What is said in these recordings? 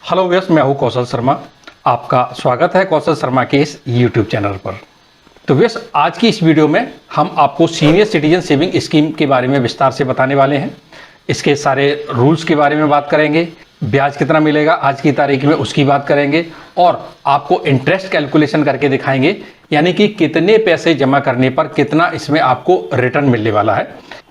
Hello व्यस, मैं हूं कौशल शर्मा। आपका स्वागत है कौशल शर्मा के इस यूट्यूब चैनल पर। तो व्यस, आज की इस वीडियो में हम आपको सीनियर सिटीजन सेविंग स्कीम के बारे में विस्तार से बताने वाले हैं। इसके सारे रूल्स के बारे में बात करेंगे, ब्याज कितना मिलेगा आज की तारीख में उसकी बात करेंगे, और आपको इंटरेस्ट कैलकुलेशन करके दिखाएंगे, यानी कि कितने पैसे जमा करने पर कितना इसमें आपको रिटर्न मिलने वाला है,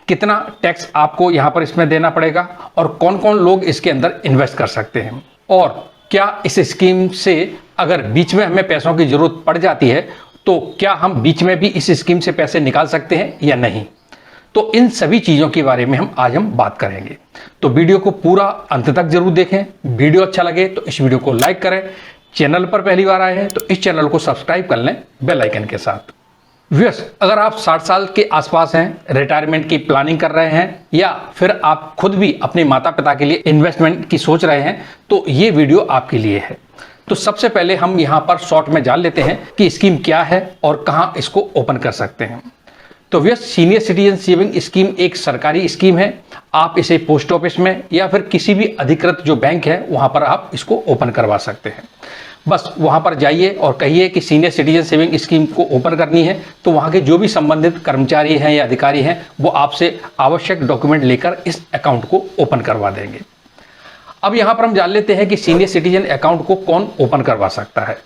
कितना टैक्स आपको यहाँ पर इसमें देना पड़ेगा, और कौन कौन लोग इसके अंदर इन्वेस्ट कर सकते हैं, और क्या इस स्कीम से अगर बीच में हमें पैसों की जरूरत पड़ जाती है तो क्या हम बीच में भी इस स्कीम से पैसे निकाल सकते हैं या नहीं। तो इन सभी चीज़ों के बारे में आज हम बात करेंगे। तो वीडियो को पूरा अंत तक जरूर देखें। वीडियो अच्छा लगे तो इस वीडियो को लाइक करें। चैनल पर पहली बार आए हैं तो इस चैनल को सब्सक्राइब कर लें बेल आइकन के साथ। व्यूअर्स, अगर आप 60 साल के आसपास हैं, रिटायरमेंट की प्लानिंग कर रहे हैं, या फिर आप खुद भी अपने माता पिता के लिए इन्वेस्टमेंट की सोच रहे हैं, तो ये वीडियो आपके लिए है। तो सबसे पहले हम यहाँ पर शॉर्ट में जान लेते हैं कि स्कीम क्या है और कहाँ इसको ओपन कर सकते हैं। तो viewers, senior citizen saving scheme एक सरकारी स्कीम है। आप इसे पोस्ट ऑफिस में या फिर किसी भी अधिकृत जो बैंक है वहाँ पर आप इसको ओपन करवा सकते हैं। बस वहाँ पर जाइए और कहिए कि सीनियर सिटीजन सेविंग स्कीम को ओपन करनी है, तो वहाँ के जो भी संबंधित कर्मचारी हैं या अधिकारी हैं वो आपसे आवश्यक डॉक्यूमेंट लेकर इस अकाउंट को ओपन करवा देंगे। अब यहाँ पर हम जान लेते हैं कि सीनियर सिटीजन अकाउंट को कौन ओपन करवा सकता है।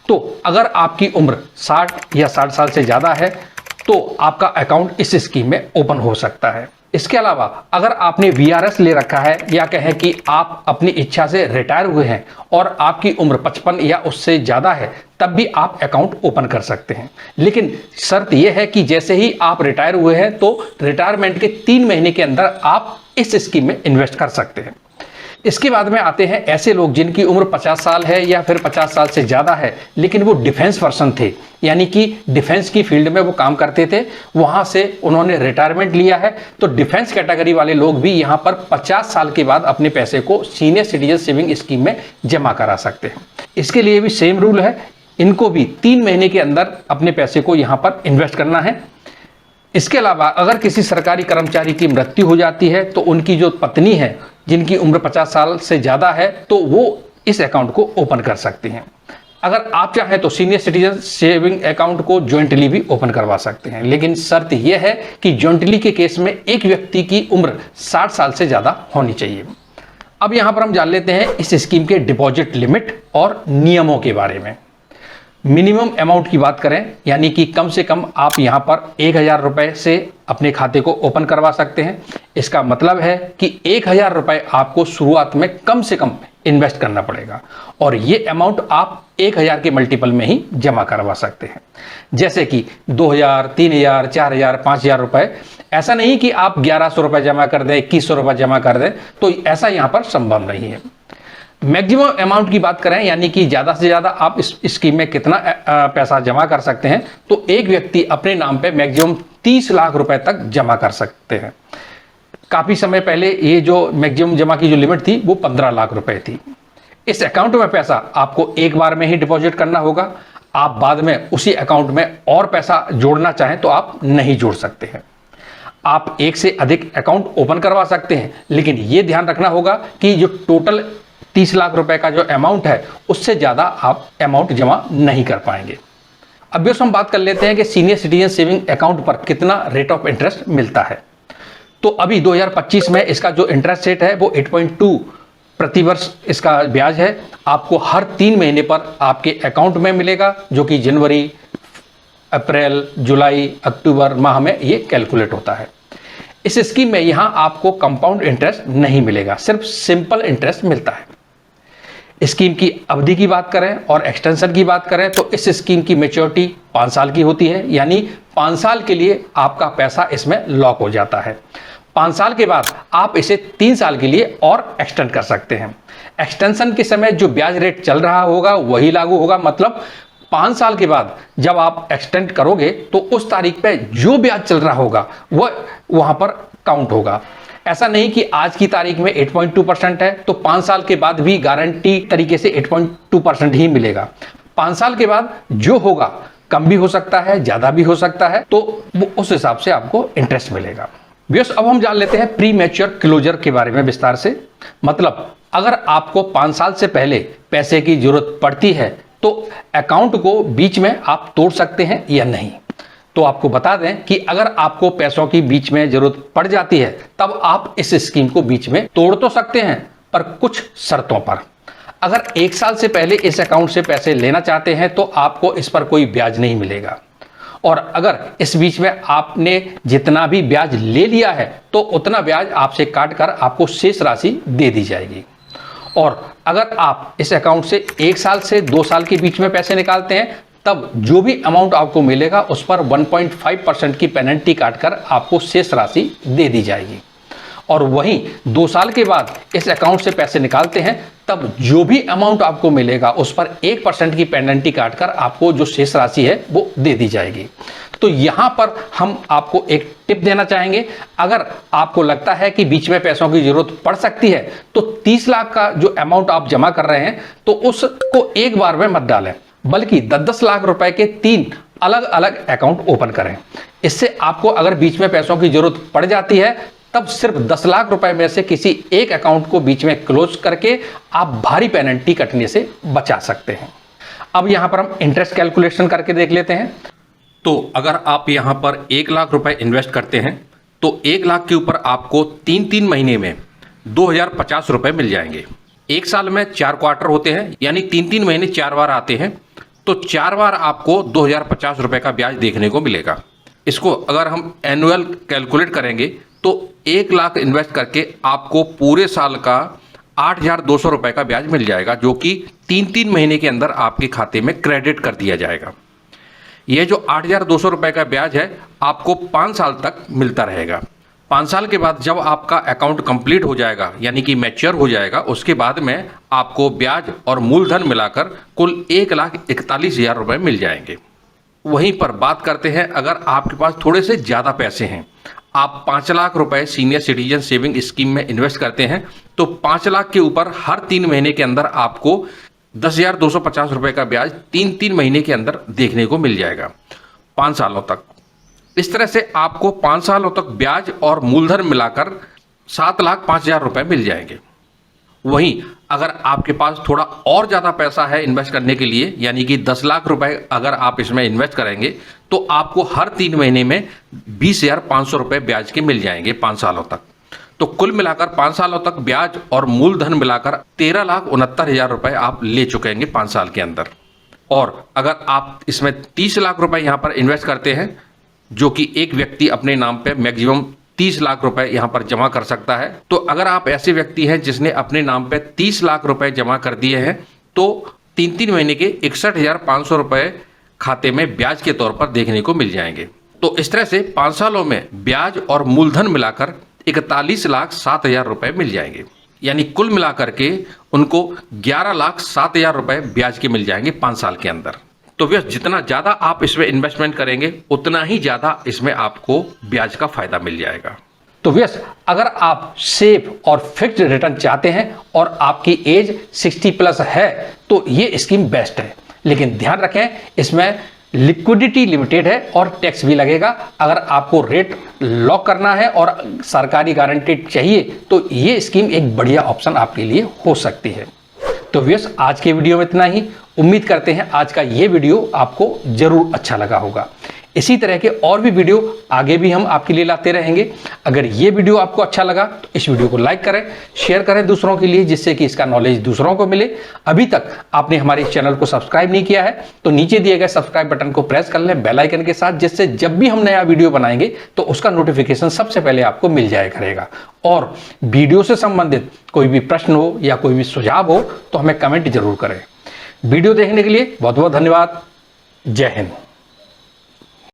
तो अगर आपकी उम्र 60 या 60 साल से ज़्यादा है तो आपका अकाउंट इस स्कीम में ओपन हो सकता है। इसके अलावा अगर आपने वीआरएस ले रखा है, या कहें कि आप अपनी इच्छा से रिटायर हुए हैं और आपकी उम्र 55 या उससे ज़्यादा है, तब भी आप अकाउंट ओपन कर सकते हैं। लेकिन शर्त यह है कि जैसे ही आप रिटायर हुए हैं तो रिटायरमेंट के 3 महीने के अंदर आप इस स्कीम में इन्वेस्ट कर सकते हैं। इसके बाद में आते हैं ऐसे लोग जिनकी उम्र 50 साल है या फिर 50 साल से ज़्यादा है, लेकिन वो डिफेंस पर्सन थे, यानी कि डिफेंस की फील्ड में वो काम करते थे, वहाँ से उन्होंने रिटायरमेंट लिया है। तो डिफेंस कैटेगरी वाले लोग भी यहाँ पर 50 साल के बाद अपने पैसे को सीनियर सिटीजन सेविंग स्कीम में जमा करा सकते हैं। इसके लिए भी सेम रूल है, इनको भी 3 महीने के अंदर अपने पैसे को यहाँ पर इन्वेस्ट करना है। इसके अलावा अगर किसी सरकारी कर्मचारी की मृत्यु हो जाती है तो उनकी जो पत्नी है जिनकी उम्र 50 साल से ज़्यादा है तो वो इस अकाउंट को ओपन कर सकती हैं। अगर आप चाहें तो सीनियर सिटीजन सेविंग अकाउंट को जॉइंटली भी ओपन करवा सकते हैं, लेकिन शर्त यह है कि जॉइंटली के केस में एक व्यक्ति की उम्र 60 साल से ज़्यादा होनी चाहिए। अब यहाँ पर हम जान लेते हैं इस स्कीम के डिपॉजिट लिमिट और नियमों के बारे में। मिनिमम अमाउंट की बात करें, यानी कि कम से कम आप यहाँ पर 1000 रुपये से अपने खाते को ओपन करवा सकते हैं। इसका मतलब है कि 1000 रुपये आपको शुरुआत में कम से कम इन्वेस्ट करना पड़ेगा, और ये अमाउंट आप 1000 के मल्टीपल में ही जमा करवा सकते हैं। जैसे कि 2000, 3000, 4000, 5000 रुपये। ऐसा नहीं कि आप 1100 रुपये जमा कर दें, 2100 रुपये जमा कर दें, तो ऐसा यहाँ पर संभव नहीं है। मैक्सिमम अमाउंट की बात करें, यानी कि ज़्यादा से ज़्यादा आप इस स्कीम में कितना पैसा जमा कर सकते हैं, तो एक व्यक्ति अपने नाम पे मैक्सिमम 30 लाख रुपए तक जमा कर सकते हैं। काफ़ी समय पहले ये जो मैक्सिमम जमा की जो लिमिट थी वो 15 लाख रुपए थी। इस अकाउंट में पैसा आपको एक बार में ही डिपॉजिट करना होगा। आप बाद में उसी अकाउंट में और पैसा जोड़ना चाहें तो आप नहीं जोड़ सकते हैं। आप एक से अधिक अकाउंट ओपन करवा सकते हैं, लेकिन ये ध्यान रखना होगा कि जो टोटल 30 लाख रुपए का जो अमाउंट है उससे ज़्यादा आप अमाउंट जमा नहीं कर पाएंगे। अब हम बात कर लेते हैं कि सीनियर सिटीजन सेविंग अकाउंट पर कितना रेट ऑफ इंटरेस्ट मिलता है। तो अभी 2025 में इसका जो इंटरेस्ट रेट है वो 8.2 प्रतिवर्ष इसका ब्याज है। आपको हर 3 महीने पर आपके अकाउंट में मिलेगा, जो कि जनवरी, अप्रैल, जुलाई, अक्टूबर माह में ये कैलकुलेट होता है। इस स्कीम में यहाँ आपको कंपाउंड इंटरेस्ट नहीं मिलेगा, सिर्फ सिंपल इंटरेस्ट मिलता है। स्कीम की अवधि की बात करें और एक्सटेंशन की बात करें तो इस स्कीम की मैच्योरिटी 5 साल की होती है, यानी 5 साल के लिए आपका पैसा इसमें लॉक हो जाता है। 5 साल के बाद आप इसे 3 साल के लिए और एक्सटेंड कर सकते हैं। एक्सटेंशन के समय जो ब्याज रेट चल रहा होगा वही लागू होगा, मतलब 5 साल के बाद जब आप एक्सटेंड करोगे तो उस तारीख पे जो ब्याज चल रहा होगा वह वहां पर काउंट होगा। ऐसा नहीं कि आज की तारीख में 8.2% है तो 5 साल के बाद भी गारंटी तरीके से 8.2% ही मिलेगा। 5 साल के बाद जो होगा कम भी हो सकता है, ज़्यादा भी हो सकता है, तो वो उस हिसाब से आपको इंटरेस्ट मिलेगा। अब हम जान लेते हैं प्री मैच्योर क्लोजर के बारे में विस्तार से। मतलब अगर आपको 5 साल से पहले पैसे की जरूरत पड़ती है तो अकाउंट को बीच में आप तोड़ सकते हैं या नहीं। तो आपको बता दें कि अगर आपको पैसों की बीच में जरूरत पड़ जाती है तब आप इस स्कीम को बीच में तोड़ तो सकते हैं, पर कुछ शर्तों पर। अगर 1 साल से पहले इस अकाउंट से पैसे लेना चाहते हैं तो आपको इस पर कोई ब्याज नहीं मिलेगा, और अगर इस बीच में आपने जितना भी ब्याज ले लिया है तो उतना ब्याज आपसे काट कर आपको शेष राशि दे दी जाएगी। और अगर आप इस अकाउंट से 1 साल से 2 साल के बीच में पैसे निकालते हैं तब जो भी अमाउंट आपको मिलेगा उस पर 1.5% की पेनल्टी काटकर आपको शेष राशि दे दी जाएगी। और वहीं 2 साल के बाद इस अकाउंट से पैसे निकालते हैं तब जो भी अमाउंट आपको मिलेगा उस पर 1% की पेनल्टी काटकर आपको जो शेष राशि है वो दे दी जाएगी। तो यहाँ पर हम आपको एक टिप देना चाहेंगे, अगर आपको लगता है कि बीच में पैसों की जरूरत पड़ सकती है तो 30 लाख का जो अमाउंट आप जमा कर रहे हैं तो उसको एक बार में मत डालें, बल्कि 10-10 लाख रुपए के 3 अलग अलग अकाउंट ओपन करें। इससे आपको अगर बीच में पैसों की जरूरत पड़ जाती है तब सिर्फ 10 लाख रुपए में से किसी एक अकाउंट को बीच में क्लोज करके आप भारी पेनल्टी कटने से बचा सकते हैं। अब यहां पर हम इंटरेस्ट कैलकुलेशन करके देख लेते हैं। तो अगर आप यहां पर 1 लाख रुपए इन्वेस्ट करते हैं तो 1 लाख के ऊपर आपको 3-3 महीने में 2050 रुपए मिल जाएंगे। 1 साल में 4 क्वार्टर होते हैं, यानी 3-3 महीने 4 बार आते हैं, तो 4 बार आपको 2050 रुपए का ब्याज देखने को मिलेगा। इसको अगर हम एनुअल कैलकुलेट करेंगे तो 1 लाख इन्वेस्ट करके आपको पूरे साल का 8,200 रुपए का ब्याज मिल जाएगा, जो कि 3-3 महीने के अंदर आपके खाते में क्रेडिट कर दिया जाएगा। यह जो 8,200 रुपए का ब्याज है आपको 5 साल तक मिलता रहेगा। 5 साल के बाद जब आपका अकाउंट कंप्लीट हो जाएगा, यानी कि मैच्योर हो जाएगा, उसके बाद में आपको ब्याज और मूलधन मिलाकर कुल 1,41,000 रुपए मिल जाएंगे। वहीं पर बात करते हैं, अगर आपके पास थोड़े से ज़्यादा पैसे हैं, आप 5 लाख रुपए सीनियर सिटीजन सेविंग स्कीम में इन्वेस्ट करते हैं, तो 5 लाख के ऊपर हर 3 महीने के अंदर आपको 10,250 रुपए का ब्याज 3-3 महीने के अंदर देखने को मिल जाएगा 5 सालों तक। इस तरह से आपको 5 सालों तक ब्याज और मूलधन मिलाकर 7,05,000 रुपए मिल जाएंगे। वहीं अगर आपके पास थोड़ा और ज़्यादा पैसा है इन्वेस्ट करने के लिए, यानी कि 10 लाख रुपए अगर आप इसमें इन्वेस्ट करेंगे तो आपको हर 3 महीने में 20,500 रुपए ब्याज के मिल जाएंगे 5 सालों तक। तो कुल मिलाकर 5 सालों तक ब्याज और मूलधन मिलाकर 13,69,000 रुपए आप ले चुकेंगे 5 साल के अंदर। और अगर आप इसमें 30 लाख रुपए यहाँ पर इन्वेस्ट करते हैं, जो कि एक व्यक्ति अपने नाम पे मैक्सिमम 30 लाख रुपए यहाँ पर जमा कर सकता है, तो अगर आप ऐसे व्यक्ति हैं जिसने अपने नाम पे 30 लाख रुपए जमा कर दिए हैं तो 3-3 महीने के 61,500 रुपए खाते में ब्याज के तौर पर देखने को मिल जाएंगे। तो इस तरह से 5 सालों में ब्याज और मूलधन मिलाकर 41,07,000 रुपए मिल जाएंगे, यानी कुल मिलाकर के उनको 11,07,000 रुपए ब्याज के मिल जाएंगे 5 साल के अंदर। तो व्यस्त जितना ज़्यादा आप इसमें इन्वेस्टमेंट करेंगे उतना ही ज़्यादा इसमें आपको ब्याज का फायदा मिल जाएगा। तो व्यस्त अगर आप सेफ और फिक्स्ड रिटर्न चाहते हैं और आपकी एज 60+ है तो ये स्कीम बेस्ट है, लेकिन ध्यान रखें इसमें लिक्विडिटी लिमिटेड है और टैक्स भी लगेगा। अगर आपको रेट लॉक करना है और सरकारी गारंटी चाहिए तो ये स्कीम एक बढ़िया ऑप्शन आपके लिए हो सकती है। तो व्यस्त आज के वीडियो में इतना ही। उम्मीद करते हैं आज का ये वीडियो आपको जरूर अच्छा लगा होगा। इसी तरह के और भी वीडियो आगे भी हम आपके लिए लाते रहेंगे। अगर ये वीडियो आपको अच्छा लगा तो इस वीडियो को लाइक करें, शेयर करें दूसरों के लिए, जिससे कि इसका नॉलेज दूसरों को मिले। अभी तक आपने हमारे चैनल को सब्सक्राइब नहीं किया है तो नीचे दिए गए सब्सक्राइब बटन को प्रेस कर लें बेल आइकन के साथ, जिससे जब भी हम नया वीडियो बनाएंगे तो उसका नोटिफिकेशन सबसे पहले आपको मिल जाया करेगा। और वीडियो से संबंधित कोई भी प्रश्न हो या कोई भी सुझाव हो तो हमें कमेंट जरूर करें। वीडियो देखने के लिए बहुत बहुत धन्यवाद। जय हिंद।